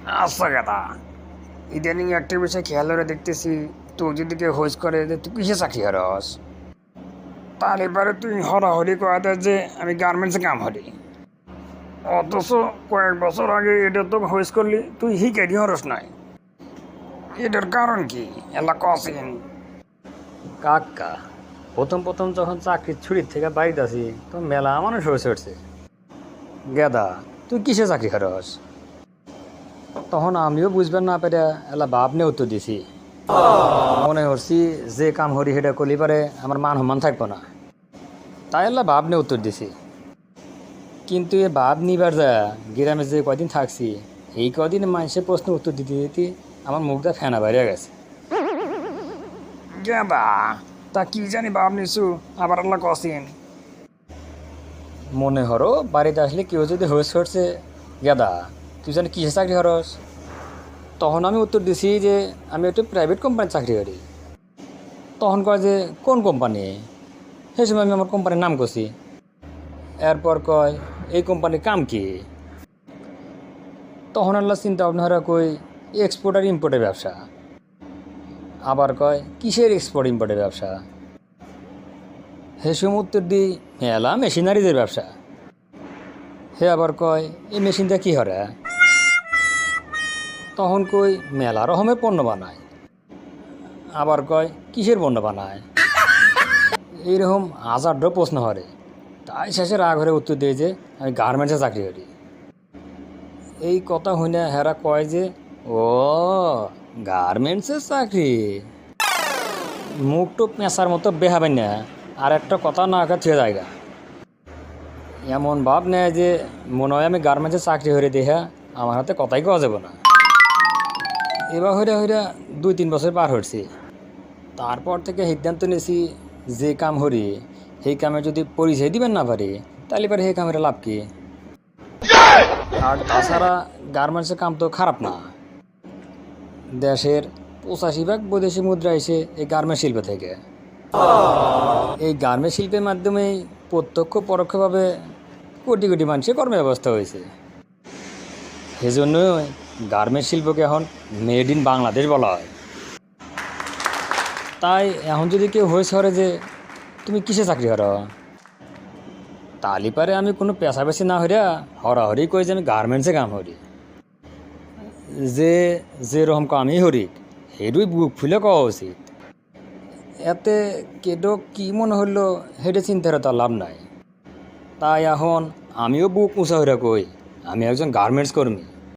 আচ্ছা কথা, ইদানিং একটা বিষয় খেয়াল করে দেখতেছি, তুই যদি কেউ হোজ করে যে তুই কিসে চাকরি হরস, তাহলে এবারে তুই হরাহরি কয়া দেয় যে আমি গার্মেন্টসে কাম হরি। অথচ কয়েক বছর আগে এটা তো হোজ করলি তুই হিকারি হরস নাই। এটার কারণ কি এলা কসিন? কাকা, প্রথম প্রথম যখন চাকরির ছুটির থেকে বাড়িতে আসি তখন মেলা মানুষ হয়ে উঠছে, গেদা তুই কিসে চাকরি করস? তখন আমিও বুঝবেন না পেরে এলা বাপ নিয়ে উত্তর দিছি, মনে করছি যে কাম হরি সেটা করলি পারে আমার মান সম্মান থাকবো না, তাই এলা বাপ নিয়ে উত্তর দিছি। কিন্তু এ বাপ নিবার যা গ্রামে যে কদিন থাকছি, এই কদিন মানুষের প্রশ্ন উত্তর দিতে দিতে আমার মুখটা ফেনা বাইরে গেছে। গেদা, তা কি জানি ভাব নিছু আবার আল্লাহ কসিন। মনে হরো বাড়িতে আসলে কেউ যদি হোস করছে, গেদা তুই জানি কিসে চাকরি হরস? তখন আমি উত্তর দিছি যে আমি একটা প্রাইভেট কোম্পানির চাকরি করি। তখন কয় যে কোন কোম্পানি? সেই সময় আমি আমার কোম্পানির নাম করছি। এরপর কয় এই কোম্পানির কাম কি? তখন আল্লাহ চিন্তা ভাবনা হারা কই এক্সপোর্ট আর ইম্পোর্টের ব্যবসা। আবার কয় কিসের এক্সপোর্ট ইম্পোর্টের ব্যবসা? হে সময় উত্তর দিই মেলা মেশিনারিজের ব্যবসা। হে আবার কয় এই মেশিনটা কী হরে? তখন কই মেলা রকমের পণ্য বানায়। আবার কয় কিসের পণ্য বানায়? এইরকম হাজারটা প্রশ্ন হরে। তাই শেষে রাগ হয়ে উত্তর দিয়ে যে আমি গার্মেন্টসে চাকরি করি। এই কথা শুনে হেরা কয় যে ও গার্মেন্টসের চাকরি। মুখটো পেঁচার মতো বেহাবেন না, আর একটা কথা না আঁকা থুয়ে জায়গা। এমন ভাব নেয় যে মনে হয় আমি গার্মেন্টসে চাকরি হয়ে দেখা আমার হাতে কথাই কওয়া যাব না। এবার হইরা হইরা 2-3 বছর পার হচ্ছে। তারপর থেকে সিদ্ধান্ত নিয়েছি যে কাম হরি সেই কামে যদি পরিচয় দিবেন না পারি তাহলে পরে সেই কামের লাভ কি? আর তাছাড়া গার্মেন্টসের কাম তো খারাপ না। দেশের 85% বৈদেশিক মুদ্রা এসে এই গার্মেন্টস শিল্প থেকে। এই গার্মেন্টস শিল্পের মাধ্যমেই প্রত্যক্ষ পরোক্ষভাবে কোটি কোটি মানুষের কর্মের ব্যবস্থা হয়েছে। সেজন্যই গার্মেন্টস শিল্পকে এখন মেড ইন বাংলাদেশ বলা হয়। তাই এখন যদি কেউ হয়েছে হরে যে তুমি কিসে চাকরি হর, তালি পারে আমি কোনো পেশাবেশি না হইয়া হরাহরি কই যে আমি গার্মেন্টসে কাম হরি। যে যেরকম কামই হরিক সেটুই বুক ফুলে কওয়া উচিত। এতে কেডো কি মনে হইলো হেঁটে চিন্তার তার লাভ নাই। তাই এখন আমিও বুক উঁচা হইয়া কই আমি একজন গার্মেন্টস কর্মী।